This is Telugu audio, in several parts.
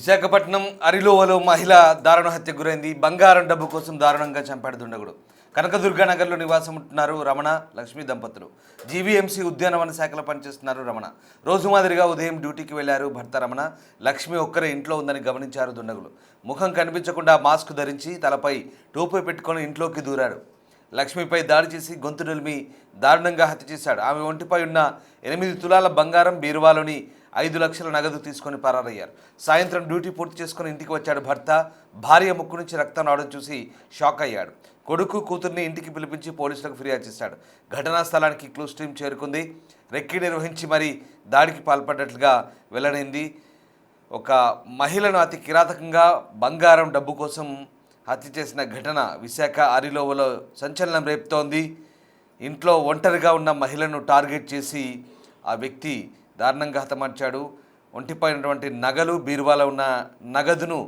విశాఖపట్నం అరిలోవలో మహిళ దారుణ హత్యకు గురైంది. బంగారం డబ్బు కోసం దారుణంగా చంపాడు దుండగుడు. కనకదుర్గానగర్లో నివాసం ఉంటున్నారు రమణ లక్ష్మి దంపతులు. జీవీఎంసీ ఉద్యానవన శాఖలో పనిచేస్తున్నారు రమణ. రోజు మాదిరిగా ఉదయం డ్యూటీకి వెళ్లారు భర్త రమణ. లక్ష్మి ఒక్కరే ఇంట్లో ఉందని గమనించారు దుండగులు. ముఖం కనిపించకుండా మాస్క్ ధరించి తలపై టోపీ పెట్టుకొని ఇంట్లోకి దూరాడు. లక్ష్మిపై దాడి చేసి గొంతు నిలిమి దారుణంగా హత్య చేశాడు. ఆమె ఒంటిపై ఉన్న 8 తులాల బంగారం, బీరువాలోని 5 లక్షల నగదు తీసుకొని పరారయ్యారు. సాయంత్రం డ్యూటీ పూర్తి చేసుకుని ఇంటికి వచ్చాడు భర్త. భార్య ముక్కు నుంచి రక్తం రావడం చూసి షాక్ అయ్యాడు. కొడుకు కూతుర్ని ఇంటికి పిలిపించి పోలీసులకు ఫిర్యాదు చేశాడు. ఘటనా స్థలానికి క్లూస్ టీం చేరుకుంది. రెక్కి నిర్వహించి మరీ దాడికి పాల్పడ్డట్లుగా వెల్లడైంది. ఒక మహిళను అతి కిరాతకంగా బంగారం, డబ్బు కోసం హత్య చేసిన ఘటన విశాఖ అరిలోవలో సంచలనం రేపుతోంది. ఇంట్లో ఒంటరిగా ఉన్న మహిళను టార్గెట్ చేసి ఆ వ్యక్తి దారుణంగా హతమార్చాడు. ఒంటిపై ఉన్నటువంటి నగలు, బీరువాలో ఉన్న నగదును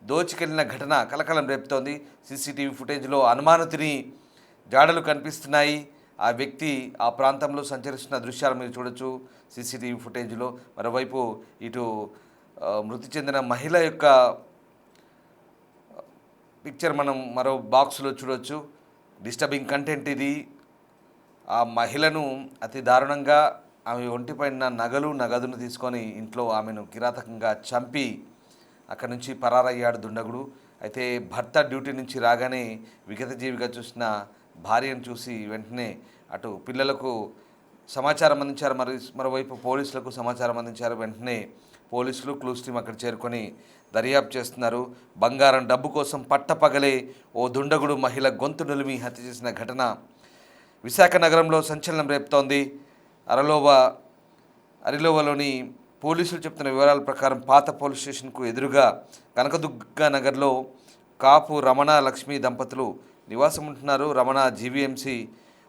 దోచుకెళ్లిన ఘటన కలకలం రేపుతోంది. సీసీటీవీ ఫుటేజ్లో అనుమానితుని జాడలు కనిపిస్తున్నాయి. ఆ వ్యక్తి ఆ ప్రాంతంలో సంచరిస్తున్న దృశ్యాలు మీరు చూడొచ్చు సీసీటీవీ ఫుటేజ్లో. మరోవైపు ఇటు మృతి చెందిన మహిళ యొక్క పిక్చర్ మనం మరో బాక్స్లో చూడొచ్చు. డిస్టర్బింగ్ కంటెంట్ ఇది. ఆ మహిళను అతి దారుణంగా ఆమె ఒంటిపైన నగదును తీసుకొని ఇంట్లో ఆమెను కిరాతకంగా చంపి అక్కడి నుంచి పరారయ్యాడు దుండగుడు. అయితే భర్త డ్యూటీ నుంచి రాగానే విగతజీవిగా చూసిన భార్యను చూసి వెంటనే అటు పిల్లలకు సమాచారం అందించారు, మరోవైపు పోలీసులకు సమాచారం అందించారు. వెంటనే పోలీసులు క్లూస్ టీం అక్కడ చేరుకొని దర్యాప్తు చేస్తున్నారు. బంగారం, డబ్బు కోసం పట్టపగలే ఓ దుండగుడు మహిళ గొంతు నిలిమి హత్య చేసిన ఘటన విశాఖ నగరంలో సంచలనం రేపుతోంది. అరిలోవలోని పోలీసులు చెప్తున్న వివరాల ప్రకారం పాత పోలీస్ స్టేషన్కు ఎదురుగా కనకదుర్గా నగర్లో కాపు రమణ లక్ష్మి దంపతులు నివాసం ఉంటున్నారు. రమణ జీవీఎంసీ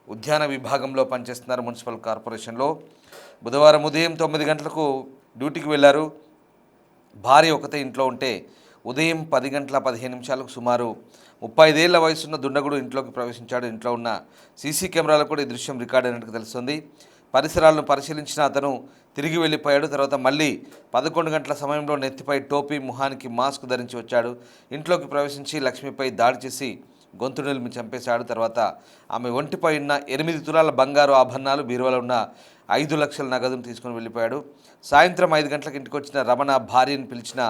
ఉద్యాన విభాగంలో పనిచేస్తున్నారు మున్సిపల్ కార్పొరేషన్లో. బుధవారం ఉదయం 9 గంటలకు డ్యూటీకి వెళ్లారు. భార్య ఒకతే ఇంట్లో ఉంటే ఉదయం 10 గంటల 15 నిమిషాలకు సుమారు 35 ఏళ్ల వయసున్న దుండగుడు ఇంట్లోకి ప్రవేశించాడు. ఇంట్లో ఉన్న సీసీ కెమెరాలో కూడా ఈ దృశ్యం రికార్డ్ అయినట్టు తెలుస్తుంది. పరిసరాలను పరిశీలించిన అతను తిరిగి వెళ్ళిపోయాడు. తర్వాత మళ్ళీ 11 గంటల సమయంలో నెత్తిపై టోపీ, ముఖానికి మాస్క్ ధరించి వచ్చాడు. ఇంట్లోకి ప్రవేశించి లక్ష్మిపై దాడి చేసి గొంతు నిలిమి చంపేశాడు. తర్వాత ఆమె ఒంటిపై ఉన్న 8 తులాల బంగారు ఆభరణాలు, బీరువాలో ఉన్న 5 లక్షల నగదును తీసుకుని వెళ్ళిపోయాడు. సాయంత్రం 5 గంటలకు ఇంటికి వచ్చిన రమణ భార్యను పిలిచినా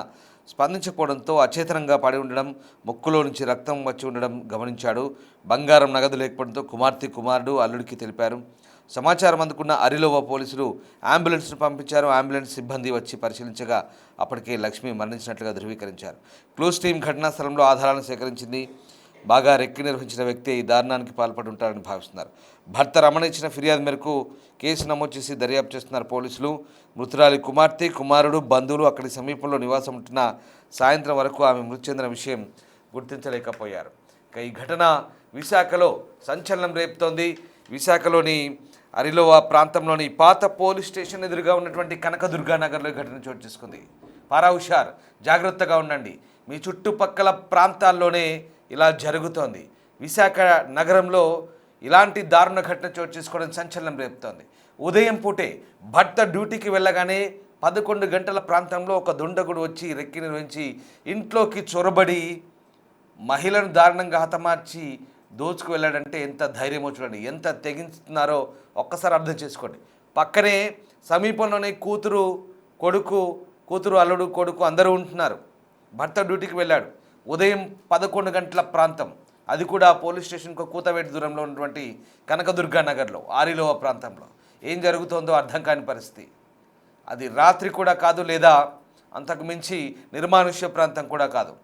స్పందించకపోవడంతో అచేతనంగా పడి ఉండడం, ముక్కులో నుంచి రక్తం వచ్చి ఉండడం గమనించాడు. బంగారం, నగదు లేకపోవడంతో కుమారుడు అల్లుడికి తెలిపారు. సమాచారం అందుకున్న అరిలోవ పోలీసులు అంబులెన్స్ను పంపించారు. అంబులెన్స్ సిబ్బంది వచ్చి పరిశీలించగా అప్పటికే లక్ష్మి మరణించినట్లుగా ధృవీకరించారు. క్లూస్ టీం ఘటనా స్థలంలో ఆధారాలను సేకరించింది. బాగా రెక్కి నిర్వహించిన వ్యక్తి ఈ దారుణానికి పాల్పడి ఉంటారని భావిస్తున్నారు. భర్త రమణ ఇచ్చిన ఫిర్యాదు మేరకు కేసు నమోదు చేసి దర్యాప్తు చేస్తున్నారు పోలీసులు. మృతురాలి కుమార్తె, కుమారుడు, బంధువులు అక్కడి సమీపంలో నివాసం ఉంటున్న సాయంత్రం వరకు ఆమె మృతి చెందిన విషయం గుర్తించలేకపోయారు. ఇక ఈ ఘటన విశాఖలో సంచలనం రేపుతోంది. విశాఖలోని అరిలోవ ప్రాంతంలోని పాత పోలీస్ స్టేషన్ ఎదురుగా ఉన్నటువంటి కనకదుర్గా నగర్లో ఘటన చోటు చేసుకుంది. పారా హుషార్, జాగ్రత్తగా ఉండండి. మీ చుట్టుపక్కల ప్రాంతాల్లోనే ఇలా జరుగుతోంది. విశాఖ నగరంలో ఇలాంటి దారుణ ఘటన చోటు చేసుకోవడం సంచలనం రేపుతోంది. ఉదయం పూటే భర్త డ్యూటీకి వెళ్ళగానే 11 గంటల ప్రాంతంలో ఒక దుండగుడు వచ్చి రెక్కి నిర్వహించి ఇంట్లోకి చొరబడి మహిళను దారుణంగా హతమార్చి దోచుకు వెళ్ళాడంటే ఎంత ధైర్యమో చూడండి, ఎంత తెగించుతున్నారో ఒక్కసారి అర్థం చేసుకోండి. పక్కనే సమీపంలోనే కూతురు, అల్లుడు, కొడుకు అందరూ ఉంటున్నారు. భర్త డ్యూటీకి వెళ్ళాడు. ఉదయం 11 గంటల ప్రాంతం, అది కూడా పోలీస్ స్టేషన్కు కూతవేటి దూరంలో ఉన్నటువంటి కనకదుర్గా నగర్లో ఆరిలోవ ప్రాంతంలో ఏం జరుగుతోందో అర్థం కాని పరిస్థితి. అది రాత్రి కూడా కాదు, లేదా అంతకు మించి నిర్మానుష్య ప్రాంతం కూడా కాదు.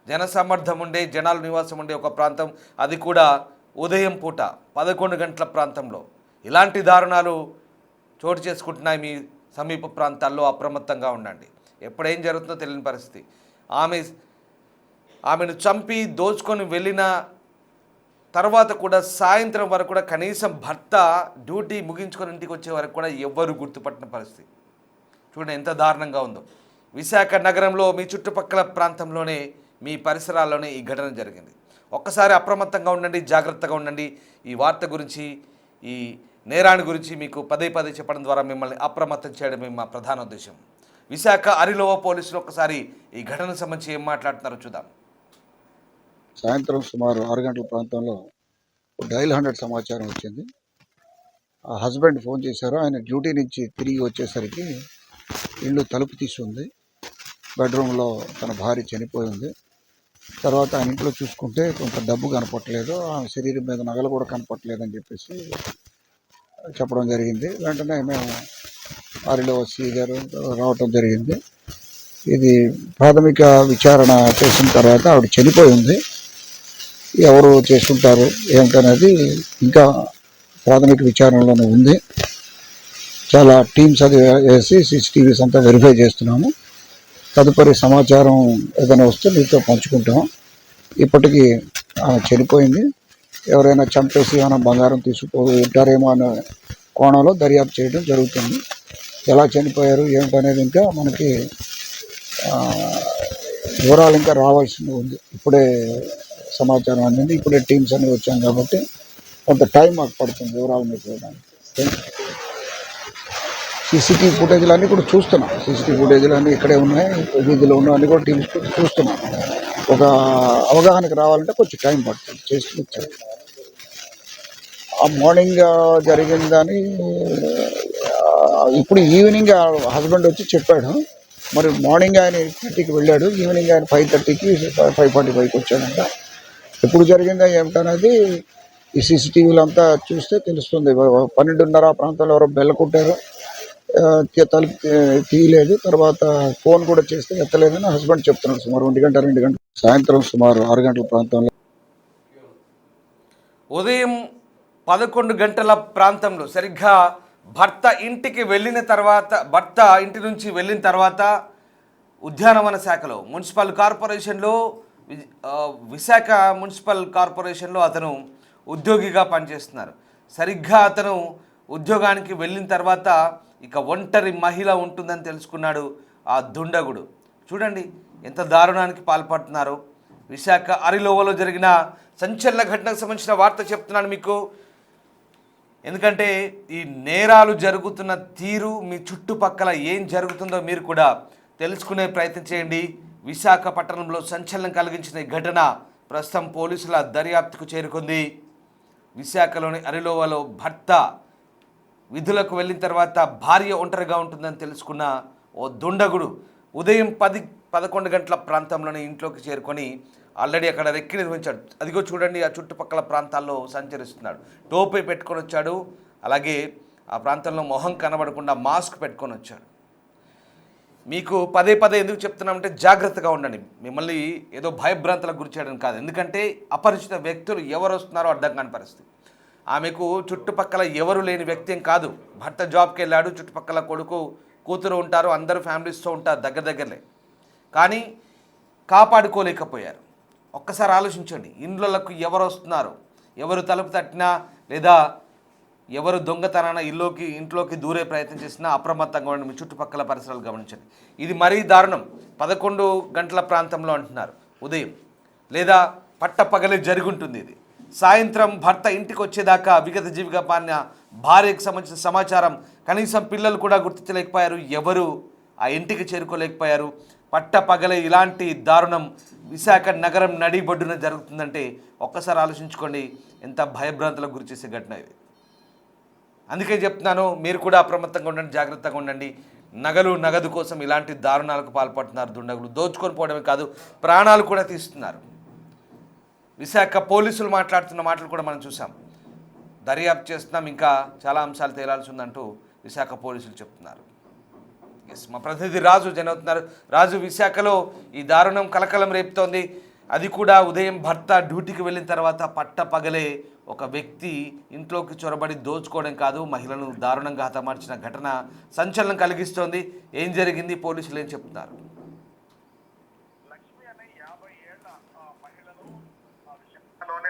జనసమ్మర్దం ఉండే, జనాలు నివాసం ఉండే ఒక ప్రాంతం, అది కూడా ఉదయం పూట 11 గంటల ప్రాంతంలో ఇలాంటి దారుణాలు చోటు చేసుకుంటున్నాయి. మీ సమీప ప్రాంతాల్లో అప్రమత్తంగా ఉండండి. ఎప్పుడేం జరుగుతుందో తెలియని పరిస్థితి. ఆమెను చంపి దోచుకొని వెళ్ళిన తర్వాత కూడా సాయంత్రం వరకు కూడా కనీసం భర్త డ్యూటీ ముగించుకొని ఇంటికి వచ్చే వరకు కూడా ఎవ్వరూ గుర్తుపట్టిన పరిస్థితి. చూడండి ఎంత దారుణంగా ఉందో. విశాఖ నగరంలో మీ చుట్టుపక్కల ప్రాంతంలోనే, మీ పరిసరాల్లోనే ఈ ఘటన జరిగింది. ఒక్కసారి అప్రమత్తంగా ఉండండి, జాగ్రత్తగా ఉండండి. ఈ వార్త గురించి, ఈ నేరాన్ని గురించి మీకు పదే చెప్పడం ద్వారా మిమ్మల్ని అప్రమత్తం చేయడమే మా ప్రధాన ఉద్దేశం. విశాఖ అరిలోవ పోలీసులు ఒక్కసారి ఈ ఘటనకు సంబంధించి ఏం మాట్లాడుతున్నారో చూద్దాం. సాయంత్రం సుమారు 6 గంటల ప్రాంతంలో డైల్ 100 సమాచారం వచ్చింది. ఆ హస్బెండ్ ఫోన్ చేశారు. ఆయన డ్యూటీ నుంచి తిరిగి వచ్చేసరికి ఇల్లు తలుపు తీసి ఉంది, బెడ్రూమ్లో తన భార్య చనిపోయి ఉంది. తర్వాత ఆయన ఇంట్లో చూసుకుంటే కొంత డబ్బు కనపట్లేదు, ఆమె శరీరం మీద నగలు కూడా కనపట్లేదని చెప్పేసి చెప్పడం జరిగింది. వెంటనే మేము ఆరిలో సి గారు రావటం జరిగింది. ఇది ప్రాథమిక విచారణ చేసిన తర్వాత ఆవిడ చనిపోయి ఉంది. ఎవరు చేసుకుంటారు ఏమిటనేది ఇంకా ప్రాథమిక విచారణలోనే ఉంది. చాలా టీమ్స్ అది వేసి సీసీటీవీస్ అంతా వెరిఫై చేస్తున్నాము. తదుపరి సమాచారం ఏదైనా వస్తే మీతో పంచుకుంటాం. ఇప్పటికీ ఆమె చనిపోయింది. ఎవరైనా చంపేసి ఏమైనా బంగారం ఉంటారేమో అనే కోణంలో దర్యాప్తు చేయడం జరుగుతుంది. ఎలా చనిపోయారు ఏమిటనేది ఇంకా మనకి వివరాలు ఇంకా రావాల్సింది ఉంది. ఇప్పుడే సమాచారం అందింది, ఇప్పుడే టీమ్స్ అన్ని వచ్చాం కాబట్టి కొంత టైం మాకు పడుతుంది వివరాలు మీకు ఇవ్వడానికి. సీసీటీవీ ఫుటేజ్లు అన్నీ కూడా చూస్తున్నాం. సీసీటీవీ ఫుటేజ్లు అన్నీ ఇక్కడే ఉన్నాయి, వీధిలో ఉన్నవన్నీ కూడా టీమ్స్ చూస్తున్నాం. ఒక అవగాహనకు రావాలంటే కొంచెం టైం పడుతుంది. చేసి ఆ మార్నింగ్ జరిగిందని ఇప్పుడు ఈవినింగ్ హస్బెండ్ వచ్చి చెప్పాడు. మరి మార్నింగ్ ఆయన 8:30కి వెళ్ళాడు, ఈవినింగ్ ఆయన 5:30కి 5:45కి వచ్చాడంట. ఎప్పుడు జరిగిందా ఏమిటనేది ఈ సీసీటీవీలు అంతా చూస్తే తెలుస్తుంది. 12:30 ప్రాంతంలో ఎవరో బెల్ల కొట్టారు, తలుపు తీయలేదు. తర్వాత ఫోన్ కూడా చేస్తే ఎత్తలేదని హస్బెండ్ చెప్తున్నాడు. సుమారు 2 గంటల సాయంత్రం సుమారు 6 గంటల ప్రాంతంలో ఉదయం 11 గంటల ప్రాంతంలో సరిగ్గా భర్త ఇంటి నుంచి వెళ్ళిన తర్వాత ఉద్యానవన శాఖలో మున్సిపల్ కార్పొరేషన్లో విశాఖ మున్సిపల్ కార్పొరేషన్లో అతను ఉద్యోగిగా పనిచేస్తున్నారు. సరిగ్గా అతను ఉద్యోగానికి వెళ్ళిన తర్వాత ఇక ఒంటరి మహిళ ఉంటుందని తెలుసుకున్నాడు ఆ దుండగుడు. చూడండి ఎంత దారుణానికి పాల్పడుతున్నారో. విశాఖ అరిలోవలో జరిగిన సంచలన ఘటనకు సంబంధించిన వార్త చెప్తున్నాను మీకు. ఎందుకంటే ఈ నేరాలు జరుగుతున్న తీరు మీ చుట్టుపక్కల ఏం జరుగుతుందో మీరు కూడా తెలుసుకునే ప్రయత్నం చేయండి. విశాఖపట్నంలో సంచలనం కలిగించిన ఈ ఘటన ప్రస్తుతం పోలీసుల దర్యాప్తుకు చేరుకుంది. విశాఖలోని అరిలోవలో భర్త విధులకు వెళ్ళిన తర్వాత భార్య ఒంటరిగా ఉంటుందని తెలుసుకున్న ఓ దుండగుడు ఉదయం 10-11 గంటల ప్రాంతంలోనే ఇంట్లోకి చేరుకొని ఆల్రెడీ అక్కడ రెక్కి నిర్వహించాడు. అదిగో చూడండి, ఆ చుట్టుపక్కల ప్రాంతాల్లో సంచరిస్తున్నాడు. టోపీ పెట్టుకొని వచ్చాడు, అలాగే ఆ ప్రాంతంలో మొహం కనబడకుండా మాస్క్ పెట్టుకొని వచ్చాడు. మీకు పదే ఎందుకు చెప్తున్నామంటే జాగ్రత్తగా ఉండండి. మిమ్మల్ని ఏదో భయభ్రాంతులకు గురి చేయడం కాదు. ఎందుకంటే అపరిచిత వ్యక్తులు ఎవరు వస్తున్నారో అర్థం కాని పరిస్థితి. ఆమెకు చుట్టుపక్కల ఎవరు లేని వ్యక్తి ఏం కాదు. భర్త జాబ్కి వెళ్ళాడు, చుట్టుపక్కల కొడుకు కూతురు ఉంటారు, అందరూ ఫ్యామిలీస్తో ఉంటారు దగ్గరలే. కానీ కాపాడుకోలేకపోయారు. ఒక్కసారి ఆలోచించండి, ఇండ్లకు ఎవరు వస్తున్నారు, ఎవరు తలుపు తట్టినా లేదా ఎవరు దొంగతనాన ఇంట్లోకి దూరే ప్రయత్నం చేసినా అప్రమత్తంగా ఉండి మీ చుట్టుపక్కల పరిసరాలు గమనించండి. ఇది మరీ దారుణం. 11 గంటల ప్రాంతంలో అంటున్నారు ఉదయం, లేదా పట్టపగలే జరుగుంటుంది. ఇది సాయంత్రం భర్త ఇంటికి వచ్చేదాకా విగత జీవిగా మారిన భార్యకు సంబంధించిన సమాచారం కనీసం పిల్లలు కూడా గుర్తించలేకపోయారు, ఎవరు ఆ ఇంటికి చేరుకోలేకపోయారు. పట్టపగలే ఇలాంటి దారుణం విశాఖ నగరం నడిబొడ్డున జరుగుతుందంటే ఒక్కసారి ఆలోచించుకోండి, ఎంత భయభ్రాంతులకు గురి చేసే ఘటన ఇది. అందుకే చెప్తున్నాను, మీరు కూడా అప్రమత్తంగా ఉండండి, జాగ్రత్తగా ఉండండి. నగదు కోసం ఇలాంటి దారుణాలకు పాల్పడుతున్నారు దుండగులు. దోచుకొని పోవడమే కాదు, ప్రాణాలు కూడా తీస్తున్నారు. విశాఖ పోలీసులు మాట్లాడుతున్న మాటలు కూడా మనం చూసాం. దర్యాప్తు చేస్తున్నాం, ఇంకా చాలా అంశాలు తేలాల్సి ఉందంటూ విశాఖ పోలీసులు చెప్తున్నారు. మా ప్రతినిధి రాజు జనవుతున్నారు. రాజు, విశాఖలో ఈ దారుణం కలకలం రేపుతోంది. అది కూడా ఉదయం భర్త డ్యూటీకి వెళ్ళిన తర్వాత పట్టపగలే ఒక వ్యక్తి ఇంట్లోకి చొరబడి దోచుకోవడం కాదు, మహిళను దారుణంగా హతమార్చిన ఘటన సంచలనం కలిగిస్తోంది. ఏం జరిగింది, పోలీసులు ఏం చెప్తున్నారు?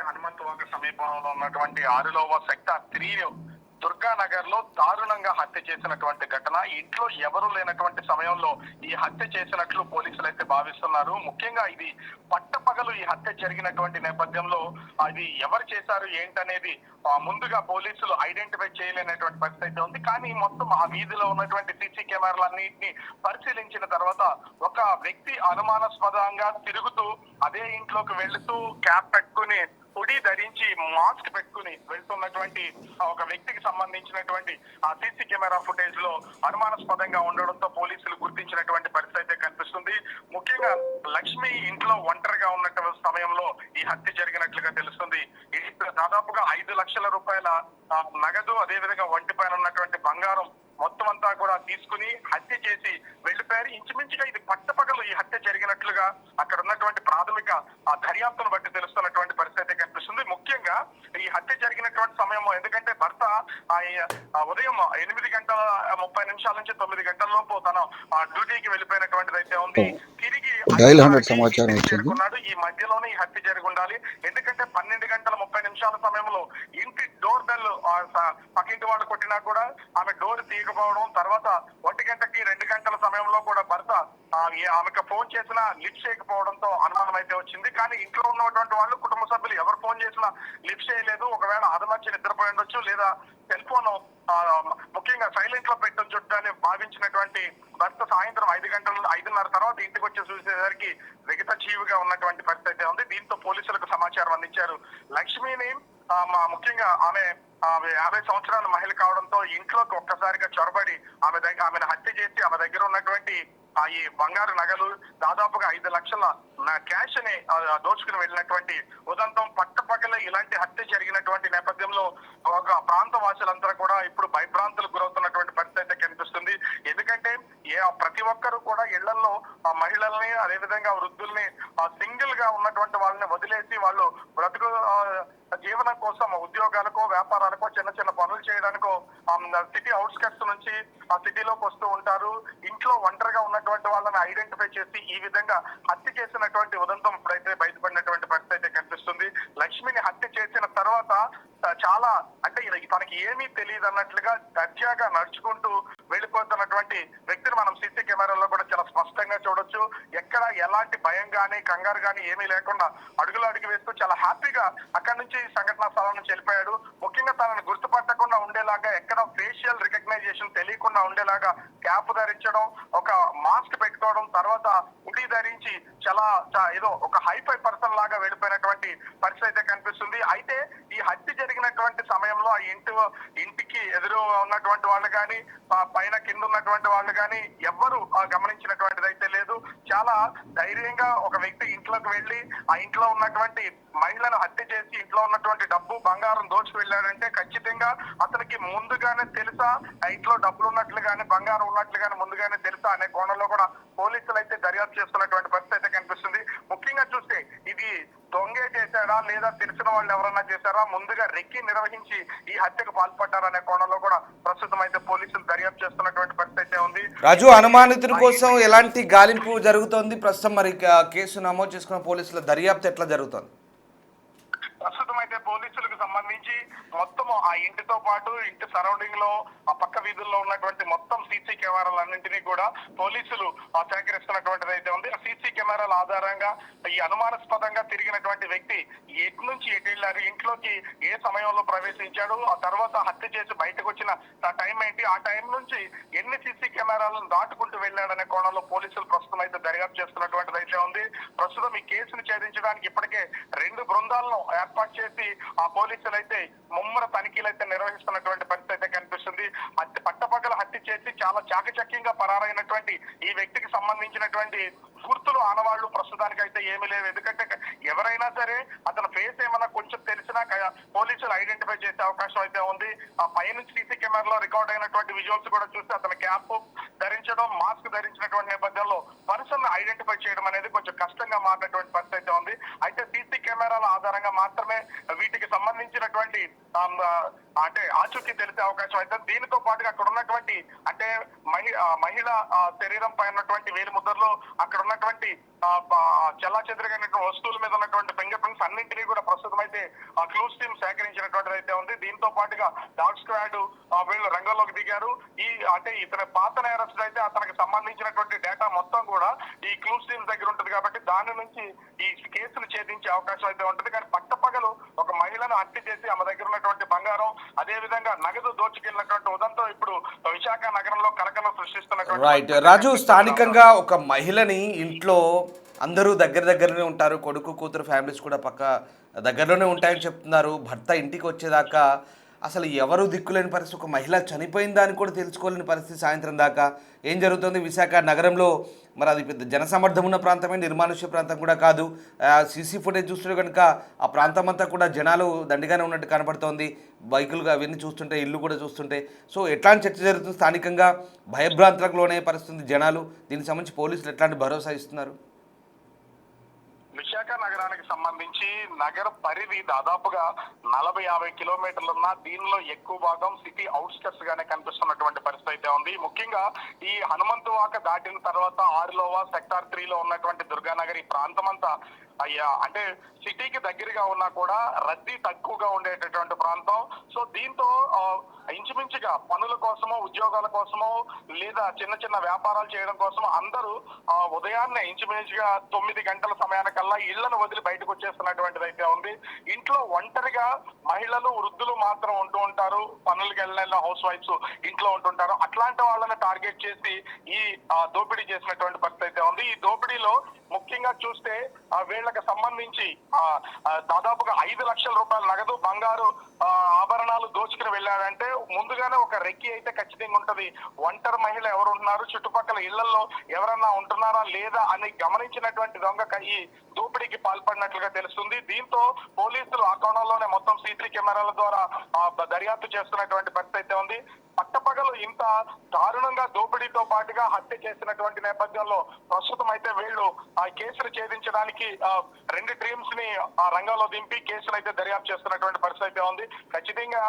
హనుమంతవాక సమీపంలో ఉన్నటువంటి ఆరులోవ సెక్టార్ 3 దుర్గానగర్ లో దారుణంగా హత్య చేసినటువంటి ఘటన. ఇంట్లో ఎవరు లేనటువంటి సమయంలో ఈ హత్య చేసినట్లు పోలీసులు అయితే భావిస్తున్నారు. ముఖ్యంగా ఇది పట్టపగలు ఈ హత్య జరిగినటువంటి నేపథ్యంలో అది ఎవరు చేశారు ఏంటనేది ముందుగా పోలీసులు ఐడెంటిఫై చేయలేనటువంటి పరిస్థితి అయితే ఉంది. కానీ మొత్తం ఆ వీధిలో ఉన్నటువంటి సీసీ కెమెరాలన్నింటినీ పరిశీలించిన తర్వాత ఒక వ్యక్తి అనుమానాస్పదంగా తిరుగుతూ అదే ఇంట్లోకి వెళుతూ క్యాప్ పెట్టుకుని హుడీ ధరించి మాస్క్ పెట్టుకుని వెళ్తున్నటువంటి ఒక వ్యక్తికి సంబంధించినటువంటి ఆ సీసీ కెమెరా ఫుటేజ్ లో అనుమానాస్పదంగా ఉండడంతో పోలీసులు గుర్తించినటువంటి పరిస్థితి అయితే కనిపిస్తుంది. ముఖ్యంగా లక్ష్మి ఇంట్లో ఒంటరిగా ఉన్నటువంటి సమయంలో ఈ హత్య జరిగినట్లుగా తెలుస్తుంది. దాదాపుగా 5 లక్షల రూపాయల నగదు, అదేవిధంగా ఒంటి పైన ఉన్నటువంటి బంగారం మొత్తం అంతా కూడా తీసుకుని హత్య చేసి వెళ్లిపోయారు. ఇంచుమించుగా ఇది పట్టపగలు ఈ హత్య జరిగినట్లుగా అక్కడ ఉన్నటువంటి ప్రాథమిక దర్యాప్తును బట్టి తెలుస్తున్నటువంటి పరిస్థితి కనిపిస్తుంది. ముఖ్యంగా ఈ హత్య జరిగినటువంటి సమయం, ఎందుకంటే భర్త ఉదయం 8:30 నుంచి 9 గంటల లోపు తన డ్యూటీకి వెళ్ళిపోయినటువంటిది అయితే ఉంది. తిరిగి డైల్ 100 సమాచారం వచ్చింది. ఈ మధ్యలోనే ఈ హత్య జరిగి ఉండాలి. ఎందుకంటే 12:30 సమయంలో ఇంటి డోర్ బెల్ పక్కింటి వాళ్ళు కొట్టినా కూడా ఆమె డోర్ తీయకపోవడం, తర్వాత 1 గంటకి 2 గంటల సమయంలో కూడా భర్త ఆమెకు ఫోన్ చేసినా లిఫ్ట్ చేయకపోవడంతో అనుమానం అయితే వచ్చింది. కానీ ఇంట్లో ఉన్నటువంటి వాళ్ళు, కుటుంబ సభ్యులు ఎవరు ఫోన్ చేసినా లిఫ్ట్ చేయలేదు. ఒకవేళ అదమర్చి నిద్రపోయి ఉండొచ్చు, లేదా సెల్ ఫోన్ ముఖ్యంగా సైలెంట్ లో పెట్టొచ్చు భావించినటువంటి భర్త సాయంత్రం 5:30 తర్వాత ఇంటికి వచ్చి చూసేసరికి విగత జీవిగా ఉన్నటువంటి పరిస్థితి ఉంది. దీంతో పోలీసులకు సమాచారం అందించారు. లక్ష్మిని ముఖ్యంగా ఆమె 50 సంవత్సరాల మహిళ కావడంతో ఇంట్లోకి ఒక్కసారిగా చొరబడి ఆమెను హత్య చేసి ఆమె దగ్గర ఉన్నటువంటి ఈ బంగారు నగలు, దాదాపుగా 5 లక్షల క్యాష్ ని దోచుకుని వెళ్ళినటువంటి ఉదంతం పట్టపగల ఇలాంటి హత్య జరిగినటువంటి నేపథ్యంలో ఒక ప్రాంత వాసులంతా కూడా ఇప్పుడు భయభ్రాంతులకు గురవుతున్నటువంటి పరిస్థితి అయితే కనిపిస్తుంది. ఎందుకంటే ప్రతి ఒక్కరూ కూడా ఇళ్లలో మహిళల్ని, అదేవిధంగా వృద్ధుల్ని, సింగిల్ గా ఉన్నటువంటి వాళ్ళని వదిలేసి వాళ్ళు బ్రతుకు జీవనం కోసం ఉద్యోగాలకో, వ్యాపారాలకో, చిన్న చిన్న పనులు చేయడానికో సిటీ అవుట్స్కట్స్ నుంచి ఆ సిటీలోకి వస్తూ ఉంటారు. ఇంట్లో ఒంటరిగా ఉన్నటువంటి వాళ్ళని ఐడెంటిఫై చేసి ఈ విధంగా హత్య చేసినటువంటి ఉదంతం ఇప్పుడైతే బయటపడినటువంటి పరిస్థితి అయితే కనిపిస్తుంది. లక్ష్మిని హత్య చేసిన తర్వాత చాలా అంటే తనకి ఏమీ తెలియదు అన్నట్లుగా దర్జాగా నడుచుకుంటూ వెళ్ళిపోతున్నటువంటి వ్యక్తిని మనం సీసీ కెమెరాల్లో కూడా చాలా స్పష్టంగా చూడొచ్చు. ఎక్కడ ఎలాంటి భయం గానీ, కంగారు గానీ ఏమీ లేకుండా అడుగులు వేస్తూ చాలా హ్యాపీగా అక్కడి నుంచి సంఘటనా స్థలం నుంచి వెళ్ళిపోయాడు. ముఖ్యంగా తనని గుర్తుపట్టకుండా ఉండేలాగా, ఎక్కడ ఫేషియల్ రికగ్నైజేషన్ తెలియకుండా ఉండేలాగా క్యాప్ ధరించడం, ఒక మాస్క్ పెట్టుకోవడం, తర్వాత ఉడి ధరించి చాలా ఏదో ఒక హైఫై పర్సన్ లాగా వెళ్ళిపోయినటువంటి పరిస్థితి అయితే కనిపిస్తుంది. అయితే ఈ హత్య జరిగినటువంటి సమయంలో ఆ ఇంటికి ఎదురు ఉన్నటువంటి వాళ్ళు కానీ, పైన కింద ఉన్నటువంటి వాళ్ళు కానీ ఎవ్వరు గమనించినటువంటిది అయితే లేదు. చాలా ధైర్యంగా ఒక వ్యక్తి ఇంట్లోకి వెళ్ళి ఆ ఇంట్లో ఉన్నటువంటి మహిళను హత్య చేసి ఇంట్లో ఉన్నటువంటి డబ్బు, బంగారం దోచుకు వెళ్ళాడంటే ఖచ్చితంగా అతనికి ముందుగానే తెలుసా ఆ ఇంట్లో డబ్బులు ఉన్నట్లు గానీ, బంగారం ఉన్నట్లు గానీ ముందుగానే తెలుసా అనే కోణంలో కూడా పోలీసులు అయితే దర్యాప్తు చేస్తున్నటువంటి పరిస్థితి అయితే కనిపిస్తుంది. ముఖ్యంగా చూస్తే ఇది దొంగే చేశాడా, లేదా తెలిసిన వాళ్ళు ఎవరన్నా చేశారా, ముందుగా రెక్కి నిర్వహించి ఈ హత్యకు పాల్పడ్డారనే కోణంలో కూడా ప్రస్తుతం అయితే పోలీసులు దర్యాప్తు చేస్తున్నటువంటి పరిస్థితి అయితే ఉంది. రాజు, అనుమానితుల కోసం ఎలాంటి గాలింపు జరుగుతోంది ప్రస్తుతం? మరి కేసు నమోదు చేసుకున్న పోలీసుల దర్యాప్తు ఎట్లా జరుగుతోంది? ప్రస్తుతం అయితే పోలీసులకు సంబంధించి మొత్తం ఆ ఇంటితో పాటు ఇంటి సరౌండింగ్ లో ఆ పక్క వీధుల్లో ఉన్నటువంటి మొత్తం సీసీ కెమెరాలన్నింటినీ కూడా పోలీసులు సేకరిస్తున్నటువంటిది అయితే ఉంది. ఆ సీసీ కెమెరాల ఆధారంగా ఈ అనుమానాస్పదంగా తిరిగినటువంటి వ్యక్తి ఎటు నుంచి ఎటు వెళ్ళారు, ఇంట్లోకి ఏ సమయంలో ప్రవేశించాడు, ఆ తర్వాత హత్య చేసి బయటకు వచ్చిన టైం ఏంటి, ఆ టైం నుంచి ఎన్ని సీసీ కెమెరాలను దాటుకుంటూ వెళ్ళాడనే కోణంలో పోలీసులు ప్రస్తుతం అయితే దర్యాప్తు చేస్తున్నటువంటిది అయితే ఉంది. ప్రస్తుతం ఈ కేసును ఛేదించడానికి ఇప్పటికే 2 బృందాలను ఏర్పాటు చేసి ఆ పోలీసులు అయితే ముమ్మర తనిఖీలు అయితే నిర్వహిస్తున్నటువంటి పరిస్థితి అయితే కనిపిస్తుంది. పట్టపగల హత్య చేసి చాలా చాకచక్యంగా పరారైనటువంటి ఈ వ్యక్తికి సంబంధించినటువంటి గుర్తులు, ఆనవాళ్లు ప్రస్తుతానికి అయితే ఏమీ లేవు. ఎందుకంటే ఎవరైనా సరే అతని ఫేస్ ఏమన్నా కొంచెం తెలిసినా పోలీసులు ఐడెంటిఫై చేసే అవకాశం అయితే ఉంది. ఆ పైనుంచి సీసీ కెమెరాలో రికార్డ్ అయినటువంటి విజువల్స్ కూడా చూస్తే అతని క్యాప్ ధరించడం, మాస్క్ ధరించినటువంటి నేపథ్యంలో పర్సన్ ఐడెంటిఫై చేయడం అనేది కొంచెం కష్టంగా మారినటువంటి పరిస్థితి అయితే ఉంది. అయితే సీసీ కెమెరాల ఆధారంగా మాత్రమే వీటికి సంబంధించినటువంటి అంటే ఆచూకీ తెలిసే అవకాశం అయితే. దీనితో పాటుగా అక్కడ ఉన్నటువంటి అంటే మహిళ శరీరం పై ఉన్నటువంటి వేలి ముద్రలో అక్కడ ఉన్నటువంటి చెల్లాచెదురుగైనటువంటి వస్తువుల మీద ఉన్నటువంటి ఫింగర్ ప్రింట్స్ అన్నింటినీ కూడా ప్రస్తుతం అయితే క్లూస్ టీమ్ సేకరించినటువంటిది అయితే ఉంది. దీంతో పాటుగా డాగ్ స్క్వాడ్ వీళ్ళు రంగంలోకి దిగారు. అంటే ఇతని పాత నేరస్తుడు అయితే అతనికి సంబంధించినటువంటి డేటా మొత్తం కూడా ఈ క్లూస్ టీమ్ దగ్గర ఉంటుంది కాబట్టి దాని నుంచి ఈ కేసును ఛేదించే అవకాశం అయితే ఉంటుంది. కానీ పట్టపగలు ఒక మహిళను హత్య చేసి ఆమె దగ్గర ఉన్నటువంటి బంగారం అదే విధంగా నగదు దోచుకెళ్ళినటువంటి ఉదంతో ఇప్పుడు విశాఖ నగరంలో కలకలం సృష్టిస్తున్నటువంటి రైట్ రాజు, స్థానికంగా ఒక మహిళని ఇంట్లో అందరూ దగ్గరనే ఉంటారు, కొడుకు కూతురు ఫ్యామిలీస్ కూడా పక్క దగ్గరలోనే ఉంటాయని చెప్తున్నారు. భర్త ఇంటికి వచ్చేదాకా అసలు ఎవరు దిక్కులేని పరిస్థితి, ఒక మహిళ చనిపోయిందా అని కూడా తెలుసుకోలేని పరిస్థితి. సాయంత్రం దాకా ఏం జరుగుతుంది విశాఖ నగరంలో? మరి అది పెద్ద జనసమర్థం ఉన్న ప్రాంతమే, నిర్మానుష్య ప్రాంతం కూడా కాదు. సీసీ ఫుటేజ్ చూస్తుంటే కనుక ఆ ప్రాంతం అంతా కూడా జనాలు దండిగానే ఉన్నట్టు కనబడుతోంది. బైకులు అవన్నీ చూస్తుంటే, ఇల్లు కూడా చూస్తుంటే. సో ఎట్లాంటి చర్చ జరుగుతుంది స్థానికంగా? భయభ్రాంతులకు లోనే పరిస్థితి జనాలు. దీనికి సంబంధించి పోలీసులు ఎట్లాంటి భరోసా ఇస్తున్నారు? విశాఖ నగరానికి సంబంధించి నగర పరిధి దాదాపుగా 40-50 కిలోమీటర్లున్న దీనిలో ఎక్కువ భాగం సిటీ అవుట్స్కట్స్ గానే కనిపిస్తున్నటువంటి పరిస్థితి అయితే ఉంది. ముఖ్యంగా ఈ హనుమంతువాక దాటిన తర్వాత ఆరులోవా సెక్టార్ 3 లో ఉన్నటువంటి దుర్గానగర్ ఈ ప్రాంతం అంతా అంటే సిటీకి దగ్గరగా ఉన్నా కూడా రద్దీ తక్కువగా ఉండేటటువంటి ప్రాంతం. సో దీంతో ఇంచుమించుగా పనుల కోసమో ఉద్యోగాల కోసమో లేదా చిన్న చిన్న వ్యాపారాలు చేయడం కోసం అందరూ ఉదయాన్నే ఇంచుమించుగా 9 గంటల సమయానికల్లా ఇళ్లను వదిలి బయటకు వచ్చేస్తున్నటువంటిది అయితే ఉంది. ఇంట్లో ఒంటరిగా మహిళలు వృద్ధులు మాత్రం ఉంటూ ఉంటారు, పనులకు వెళ్ళిన హౌస్ వైఫ్స్ ఇంట్లో ఉంటుంటారు. అట్లాంటి వాళ్ళని టార్గెట్ చేసి ఈ దోపిడీ చేసినటువంటి పరిస్థితి అయితే ఉంది. ఈ దోపిడీలో ముఖ్యంగా చూస్తే వీళ్ళకి సంబంధించి దాదాపుగా 5 లక్షల రూపాయల నగదు బంగారు ఆభరణాలు దోచుకుని వెళ్ళాడంటే ముందుగానే ఒక రెక్కి అయితే ఖచ్చితంగా ఉంటది. ఒంటరి మహిళ ఎవరు ఉన్నారు, చుట్టుపక్కల ఇళ్లలో ఎవరన్నా ఉంటున్నారా లేదా అని గమనించినటువంటి దొంగ ఈ దోపిడీకి పాల్పడినట్లుగా తెలుస్తుంది. దీంతో పోలీసులు ఆ కోణంలోనే మొత్తం సీసీ కెమెరాల ద్వారా దర్యాప్తు చేస్తున్నటువంటి పరిస్థితి అయితే ఉంది. పట్టపగలు ఇంత దారుణంగా దోపిడీతో పాటుగా హత్య చేసినటువంటి నేపథ్యంలో ప్రస్తుతం అయితే వీళ్ళు ఆ కేసును ఛేదించడానికి 2 టీమ్స్ ని ఆ రంగంలో దింపి కేసును అయితే దర్యాప్తు చేస్తున్నటువంటి పరిస్థితి అయితే ఉంది. ఖచ్చితంగా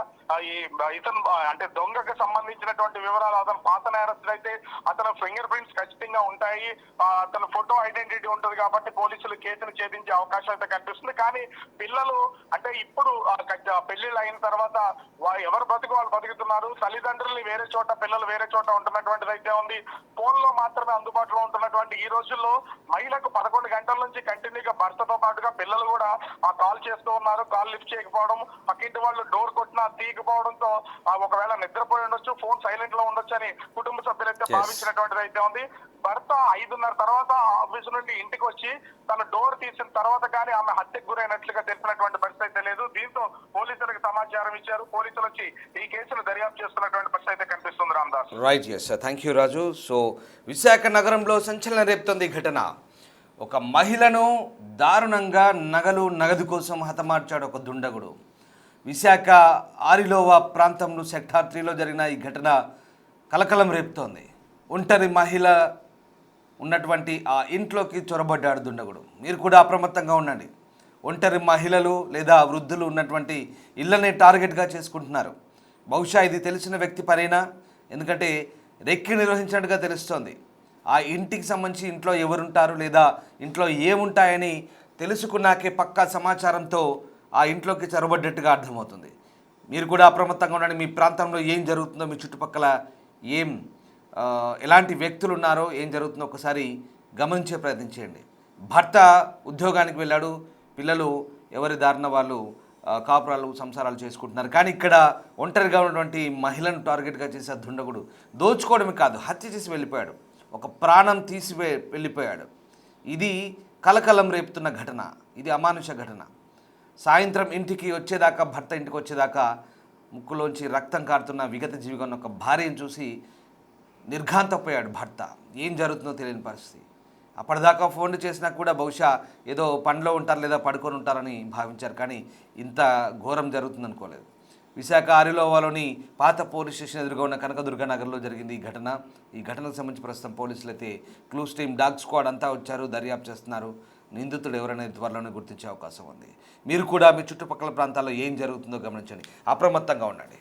ఇతను అంటే దొంగకు సంబంధించినటువంటి వివరాలు, అతను పాత నేరస్తుడు అయితే అతను ఫింగర్ ప్రింట్స్ ఖచ్చితంగా ఉంటాయి, అతను ఫోటో ఐడెంటిటీ ఉంటుంది కాబట్టి పోలీసులు కేసును ఛేదించే అవకాశం అయితే కనిపిస్తుంది. కానీ పిల్లలు అంటే ఇప్పుడు పెళ్లిళ్ళు అయిన తర్వాత ఎవరు బతుకు వాళ్ళు బతుకుతున్నారు, తల్లిదండ్రుల్ని వేరే చోట పిల్లలు వేరే చోట ఉంటున్నటువంటిది అయితే ఉంది. ఫోన్ లో మాత్రమే అందుబాటులో ఉంటున్నటువంటి ఈ రోజుల్లో మహిళకు 11 గంటల నుంచి కంటిన్యూగా భర్తతో పాటుగా పిల్లలు కూడా ఆ కాల్ చేస్తూ ఉన్నారు. కాల్ లిఫ్ట్ చేయకపోవడం, పక్కింటి వాళ్ళు డోర్ కొట్టినా తీయకపోవడంతో ఒకవేళ నిద్రపోయి ఉండొచ్చు, ఫోన్ సైలెంట్ లో ఉండొచ్చు అని కుటుంబ సభ్యులైతే భావించినటువంటిది అయితే ఉంది. భర్త 5:30 తర్వాత ఆఫీసు నుండి ఇంటికి వచ్చి తన డోర్ తీసిన తర్వాత కానీ ఆమె హత్యకు గురైనట్లుగా తెలిసినటువంటి పరిస్థితి అయితే లేదు. దీంతో పోలీసులకు సమాచారం ఇచ్చారు. పోలీసులు వచ్చి ఈ కేసును దర్యాప్తు చేస్తున్నటువంటి పరిస్థితి అయితే కనిపిస్తుంది. Ramdas. Right, yes, thank you Raju. So Visakha నగరంలో సంచలనం రేపుతోంది ఈ ఘటన. ఒక మహిళను దారుణంగా నగదు కోసం హతమార్చాడు ఒక దుండగుడు. విశాఖ ఆరిలోవా ప్రాంతంలో సెక్టార్ 3లో జరిగిన ఈ ఘటన కలకలం రేపుతోంది. ఒంటరి మహిళ ఉన్నటువంటి ఆ ఇంట్లోకి చొరబడ్డాడు దుండగుడు. మీరు కూడా అప్రమత్తంగా ఉండండి. ఒంటరి మహిళలు లేదా వృద్ధులు ఉన్నటువంటి ఇళ్ళని టార్గెట్గా చేసుకుంటున్నారు. బహుశా ఇది తెలిసిన వ్యక్తి పనేనా? ఎందుకంటే రెక్కి నిర్వహించినట్టుగా తెలుస్తోంది. ఆ ఇంటికి సంబంధించి ఇంట్లో ఎవరుంటారు లేదా ఇంట్లో ఏముంటాయని తెలుసుకున్నాకే పక్కా సమాచారంతో ఆ ఇంట్లోకి చొరబడ్డట్టుగా అర్థమవుతుంది. మీరు కూడా అప్రమత్తంగా ఉండండి. మీ ప్రాంతంలో ఏం జరుగుతుందో, మీ చుట్టుపక్కల ఎలాంటి వ్యక్తులు ఉన్నారో, ఏం జరుగుతుందో ఒకసారి గమనించే ప్రయత్నం చేయండి. భర్త ఉద్యోగానికి వెళ్ళాడు, పిల్లలు ఎవరి దారిన వాళ్ళు కాపురాలు సంసారాలు చేసుకుంటున్నారు. కానీ ఇక్కడ ఒంటరిగా ఉన్నటువంటి మహిళను టార్గెట్గా చేసే దుండగుడు దోచుకోవడమే కాదు, హత్య చేసి వెళ్ళిపోయాడు. ఒక ప్రాణం తీసి వెళ్ళిపోయాడు. ఇది కలకలం రేపుతున్న ఘటన. ఇది అమానుష ఘటన. సాయంత్రం ఇంటికి వచ్చేదాకా, భర్త ఇంటికి వచ్చేదాకా ముక్కులోంచి రక్తం కారుతున్న విగత జీవిగా ఉన్న ఒక భార్యను చూసి నిర్ఘాంతపోయాడు భర్త. ఏం జరుగుతుందో తెలియని పరిస్థితి. అప్పటిదాకా ఫోన్లు చేసినా కూడా బహుశా ఏదో పనిలో ఉంటారు లేదా పడుకొని ఉంటారని భావించారు. కానీ ఇంత ఘోరం జరుగుతుంది అనుకోలేదు. విశాఖ ఆరిలోవాలోని పాత పోలీస్ స్టేషన్ ఎదురుగా ఉన్న కనకదుర్గ నగర్లో జరిగింది ఈ ఘటన. ఈ ఘటనకు సంబంధించి ప్రస్తుతం పోలీసులు అయితే క్లూస్ టీమ్, డాగ్ స్క్వాడ్ అంతా వచ్చారు, దర్యాప్తు చేస్తున్నారు. నిందితుడు ఎవరైనా త్వరలోనే గుర్తించే అవకాశం ఉంది. మీరు కూడా మీ చుట్టుపక్కల ప్రాంతాల్లో ఏం జరుగుతుందో గమనించండి, అప్రమత్తంగా ఉండండి.